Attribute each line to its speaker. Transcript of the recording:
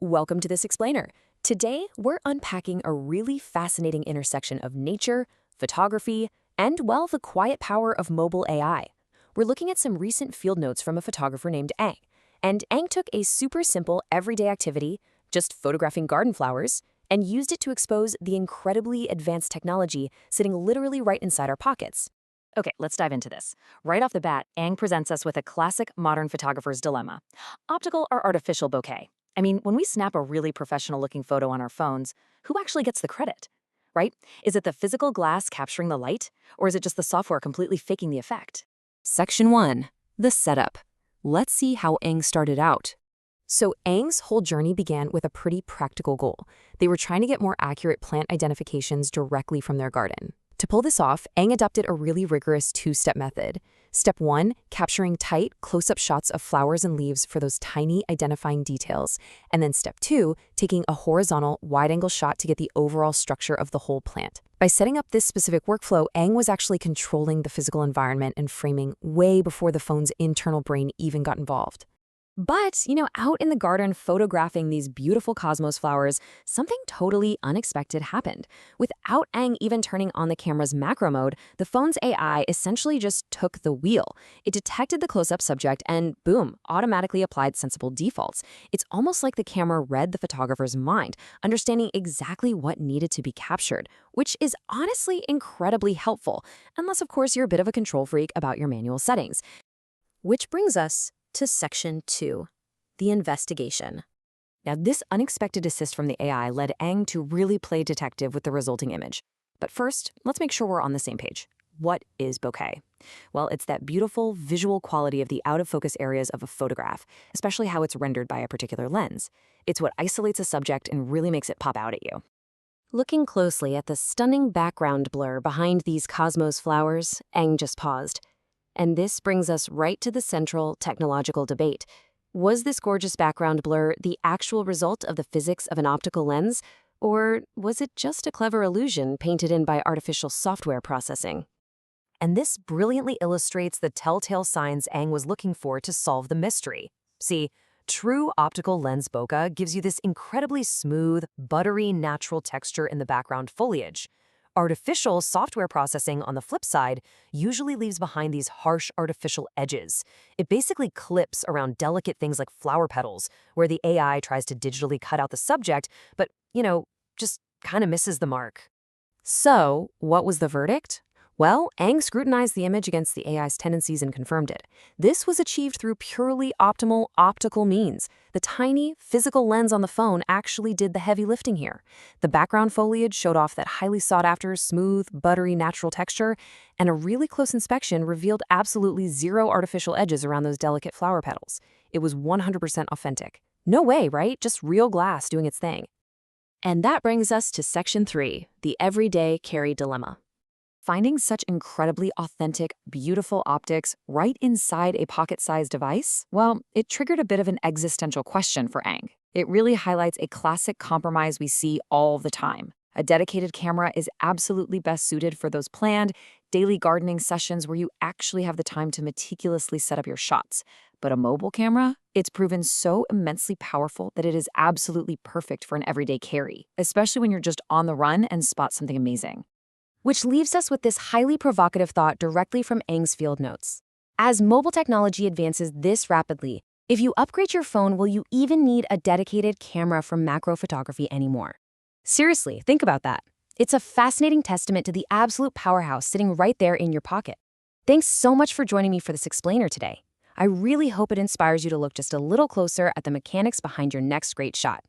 Speaker 1: Welcome to this explainer. Today, we're unpacking a really fascinating intersection of nature, photography, and, well, the quiet power of mobile AI. We're looking at some recent field notes from a photographer named Ang. And Ang took a super simple everyday activity, just photographing garden flowers, and used it to expose the incredibly advanced technology sitting literally right inside our pockets.
Speaker 2: Okay, let's dive into this. Right off the bat, Ang presents us with a classic modern photographer's dilemma. Optical or artificial bokeh? I mean, when we snap a really professional-looking photo on our phones, who actually gets the credit, right? Is it the physical glass capturing the light, or is it just the software completely faking the effect?
Speaker 1: Section 1. The setup. Let's see how Ang started out. So Ang's whole journey began with a pretty practical goal. They were trying to get more accurate plant identifications directly from their garden. To pull this off, Ang adopted a really rigorous two-step method. Step 1, capturing tight, close-up shots of flowers and leaves for those tiny identifying details. And then Step 2, taking a horizontal, wide-angle shot to get the overall structure of the whole plant. By setting up this specific workflow, Ang was actually controlling the physical environment and framing way before the phone's internal brain even got involved. But, out in the garden photographing these beautiful cosmos flowers, something totally unexpected happened. Without Ang even turning on the camera's macro mode, the phone's AI essentially just took the wheel. It detected the close-up subject and, boom, automatically applied sensible defaults. It's almost like the camera read the photographer's mind, understanding exactly what needed to be captured, which is honestly incredibly helpful, unless, of course, you're a bit of a control freak about your manual settings. Which brings us to Section 2, the investigation. Now, this unexpected assist from the AI led Ang to really play detective with the resulting image. But first, let's make sure we're on the same page. What is bokeh? Well, it's that beautiful visual quality of the out-of-focus areas of a photograph, especially how it's rendered by a particular lens. It's what isolates a subject and really makes it pop out at you. Looking closely at the stunning background blur behind these cosmos flowers, Ang just paused. And this brings us right to the central technological debate. Was this gorgeous background blur the actual result of the physics of an optical lens, or was it just a clever illusion painted in by artificial software processing? And this brilliantly illustrates the telltale signs Ang was looking for to solve the mystery. See, true optical lens bokeh gives you this incredibly smooth, buttery, natural texture in the background foliage. Artificial software processing, on the flip side, usually leaves behind these harsh artificial edges. It basically clips around delicate things like flower petals, where the AI tries to digitally cut out the subject, but, just kind of misses the mark. So, what was the verdict? Well, Ang scrutinized the image against the AI's tendencies and confirmed it. This was achieved through purely optimal optical means. The tiny, physical lens on the phone actually did the heavy lifting here. The background foliage showed off that highly sought-after, smooth, buttery, natural texture, and a really close inspection revealed absolutely zero artificial edges around those delicate flower petals. It was 100% authentic. No way, right? Just real glass doing its thing. And that brings us to Section 3, the everyday carry dilemma. Finding such incredibly authentic, beautiful optics right inside a pocket-sized device? Well, it triggered a bit of an existential question for Ang. It really highlights a classic compromise we see all the time. A dedicated camera is absolutely best suited for those planned, daily gardening sessions where you actually have the time to meticulously set up your shots. But a mobile camera? It's proven so immensely powerful that it is absolutely perfect for an everyday carry, especially when you're just on the run and spot something amazing. Which leaves us with this highly provocative thought directly from Ang's field notes. As mobile technology advances this rapidly, if you upgrade your phone, will you even need a dedicated camera for macro photography anymore? Seriously, think about that. It's a fascinating testament to the absolute powerhouse sitting right there in your pocket. Thanks so much for joining me for this explainer today. I really hope it inspires you to look just a little closer at the mechanics behind your next great shot.